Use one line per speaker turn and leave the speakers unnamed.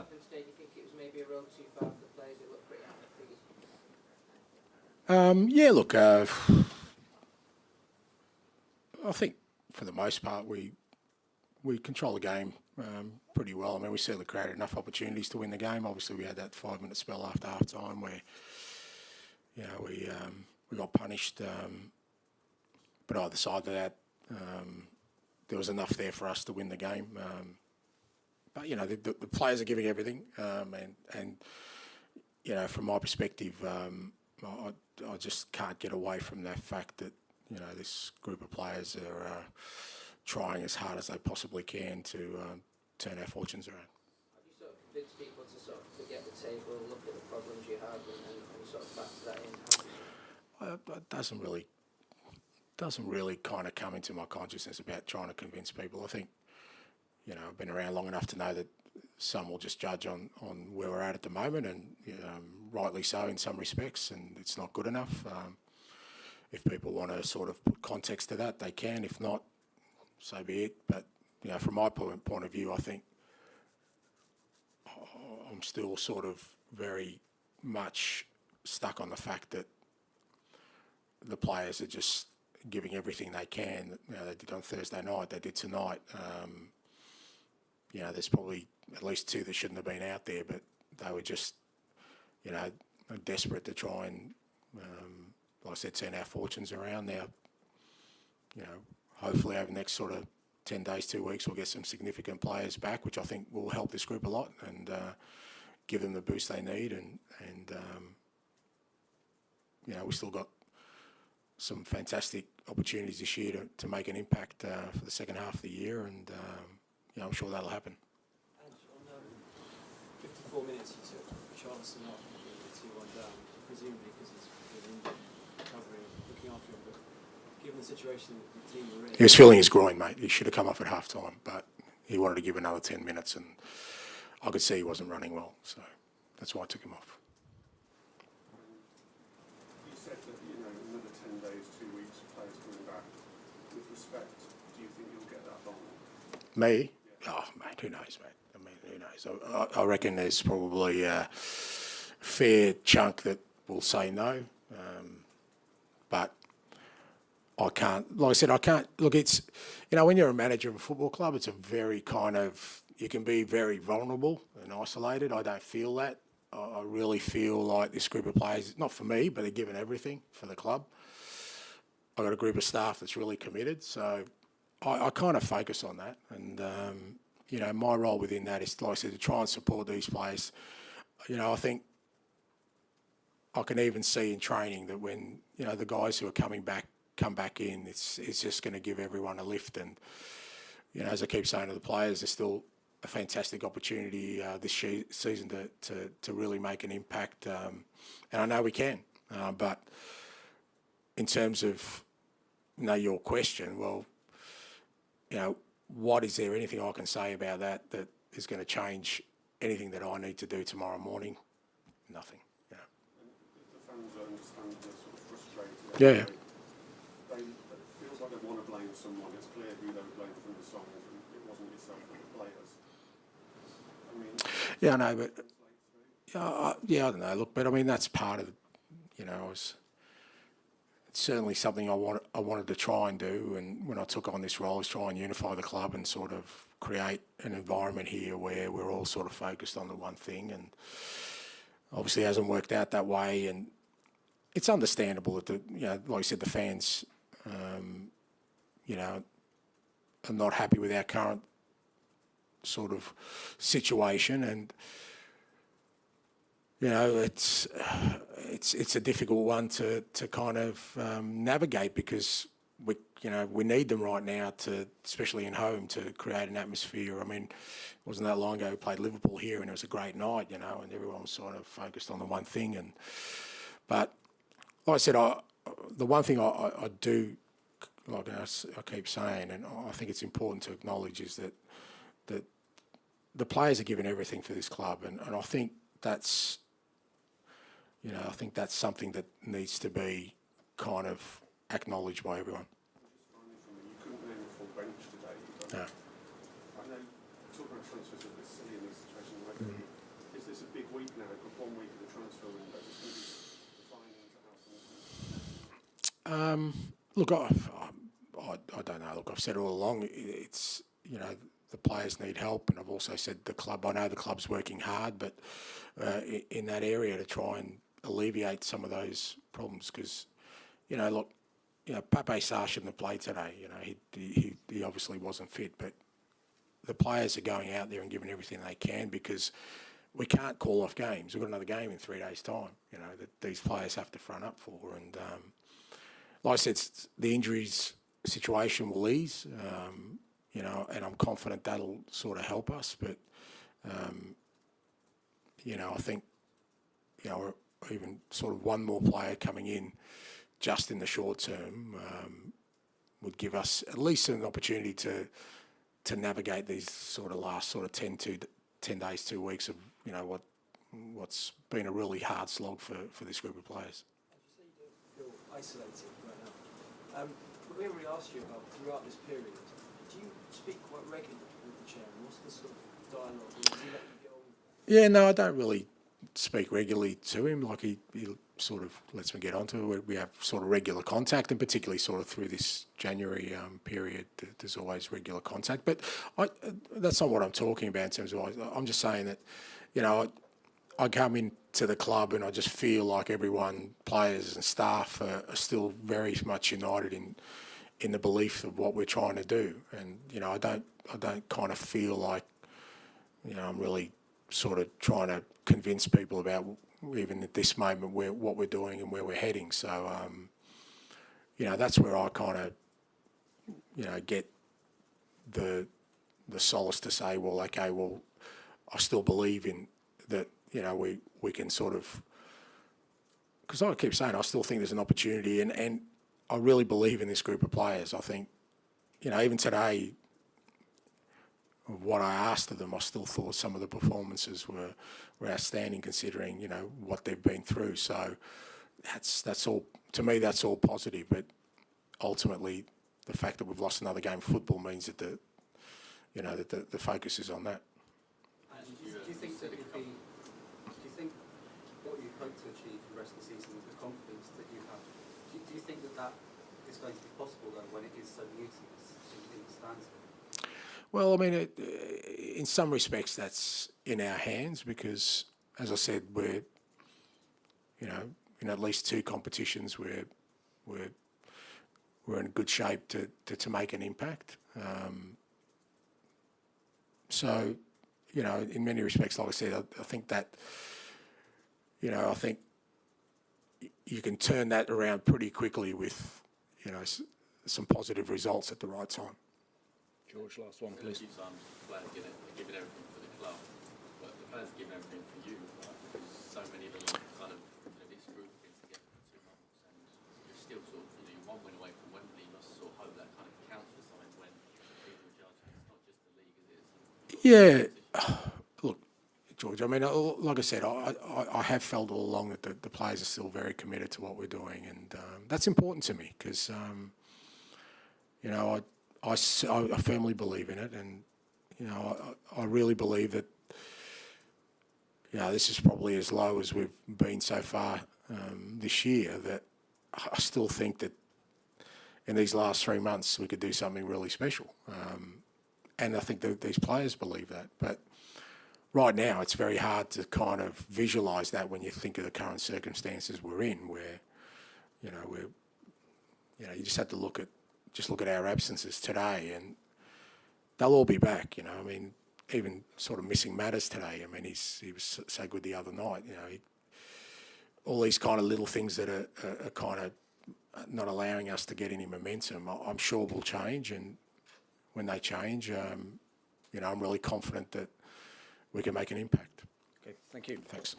happened today? Do you think it was maybe a road too far for the players who looked pretty happy?
Yeah, look, I think for the most part we control the game pretty well. I mean, we certainly created enough opportunities to win the game. Obviously, we had that 5-minute spell after half time where, you know, we got punished. But either side of that, there was enough there for us to win the game. But, you know, the players are giving everything. And you know, from my perspective, I just can't get away from the fact that, you know, this group of players are trying as hard as they possibly can to turn our fortunes around.
Have you sort of convinced people to sort of forget the table, look at the problems you have, and sort of factor that in?
It doesn't really kind of come into my consciousness about trying to convince people. I think, you know, I've been around long enough to know that some will just judge on where we're at the moment, and rightly so in some respects, and it's not good enough. If people want to sort of put context to that, they can. If not, so be it. But, you know, from my point of view, I think I'm still sort of very much stuck on the fact that the players are just giving everything they can. You know, they did on Thursday night, they did tonight. You know, there's probably at least 2 that shouldn't have been out there, but they were just, you know, desperate to try and, like I said, turn our fortunes around. Now, you know, hopefully over the next sort of 10 days, 2 weeks, we'll get some significant players back, which I think will help this group a lot and give them the boost they need. And you know, we've still got some fantastic opportunities this year to make an impact for the second half of the year, and you know, I'm sure that'll happen.
And on 54 minutes, you took Richarlison off and the 2-1 down, presumably because he's been injured, recovering, looking after him. But given the situation the team were in,
He was feeling his groin, mate. He should have come off at half time, but he wanted to give another 10 minutes, and I could see he wasn't running well, so that's why I took him off.
You said that, you know, another 10 days, 2 weeks, players coming back. With respect, do you think you'll get that long?
Me? Oh, mate, who knows, mate? I mean, who knows? I reckon there's probably a fair chunk that will say no, but I can't, like I said, I can't, look, it's, you know, when you're a manager of a football club, it's a very kind of, you can be very vulnerable and isolated. I don't feel that. I really feel like this group of players, not for me, but they're giving everything for the club. I've got a group of staff that's really committed, so I kind of focus on that. And, you know, my role within that is, like I said, to try and support these players. You know, I think I can even see in training that when, you know, the guys who are come back in, it's just going to give everyone a lift. And, you know, as I keep saying to the players, there's still a fantastic opportunity this season to really make an impact. And I know we can. But in terms of, you know, your question, well, you know, what is there anything I can say about that is going to change anything that I need to do tomorrow morning? Nothing. Yeah.
The fans understand they're sort of frustrated.
Yeah.
It feels like they want to blame someone. It's clear who they would blame from the songs, and it wasn't yourself but the players. I mean,
Yeah, I know, but yeah, I don't know. Look, but I mean that's part of, you know, it's certainly something I wanted to try and do. And when I took on this role, is try and unify the club and sort of create an environment here where we're all sort of focused on the one thing. And obviously, it hasn't worked out that way. And it's understandable that you know, like I said, the fans, you know, are not happy with our current sort of situation. And you know, it's a difficult one to kind of navigate, because we need them right now to, especially in home, to create an atmosphere. I mean, it wasn't that long ago we played Liverpool here and it was a great night, you know, and everyone was sort of focused on the one thing. But like I said, the one thing I do, like I keep saying, and I think it's important to acknowledge, is that the players are giving everything for this club, and I think that's, you know, I think that's something that needs to be kind of acknowledged by everyone.
just finally from me, you couldn't name a full bench today.
No.
I know talking about transfers is a bit silly in these situations. week now, we've got 1 week of the transfer window. Just going to be defining into how things.
Look, I don't know. Look, I've said all along, it's, the players need help, and I've also said the club, I know the club's working hard, but in that area to try and alleviate some of those problems, because, look, Pape Sarr shouldn't have played today. He obviously wasn't fit, but the players are going out there and giving everything they can, because we can't call off games. We've got another game in 3 days' time, that these players have to front up for. And like I said, the injuries situation will ease, and I'm confident that'll sort of help us. But, I think, even sort of one more player coming in just in the short term would give us at least an opportunity to navigate these sort of last sort of 10 days, 2 weeks of, what's been a really hard slog for this group of players.
As you say, you don't feel isolated right now. We already asked you about throughout this period. Do you speak quite regularly with the chairman? What's the sort of dialogue? Does he let you get on?
Yeah, no, I don't really speak regularly to him. Like he sort of lets me get onto it. We have sort of regular contact, and particularly sort of through this January period, there's always regular contact. But that's not what I'm talking about in terms of. I'm just saying that, I come into the club and I just feel like everyone, players and staff, are still very much united in the belief of what we're trying to do. And I don't kind of feel like I'm really sort of trying to convince people about, even at this moment, what we're doing and where we're heading. So that's where I kind of get the solace to say, well, okay, well, I still believe in that. We can sort of, because I keep saying I still think there's an opportunity, and I really believe in this group of players. I think, even today, what I asked of them, I still thought some of the performances were outstanding, considering what they've been through. So that's all, to me, that's all positive. But ultimately, the fact that we've lost another game of football means that the focus is on that.
And do you think that what you hope to achieve for the rest of the season, with the confidence that you have, do you think that is going to be possible though when it is so new to us, in the stands?
Well, I mean, in some respects, that's in our hands, because, as I said, we're, in at least 2 competitions, we're in good shape to make an impact. So, in many respects, like I said, I think that, I think you can turn that around pretty quickly with, some positive results at the right time. George, last one, please.
A few times players giving everything for the club, but the players are giving everything for you. Because so many of them kind of, this group have been together for 2 months, and you're still sort of, you're 1 win away from Wembley. You must sort of hope that kind of counts for something when people are judging. It's not just the league, as it is.
Yeah, look, George, I mean, like I said, I have felt all along that the players are still very committed to what we're doing, and that's important to me, because, I firmly believe in it, and I really believe that this is probably as low as we've been so far this year. That I still think that in these last 3 months we could do something really special, and I think that these players believe that. But right now it's very hard to kind of visualise that when you think of the current circumstances we're in, where you just have to look at our absences today, and they'll all be back. I mean, even sort of missing Matters today. I mean, he was so good the other night. All these kind of little things that are kind of not allowing us to get any momentum, I'm sure will change. And when they change, I'm really confident that we can make an impact.
Okay, thank you.
Thanks.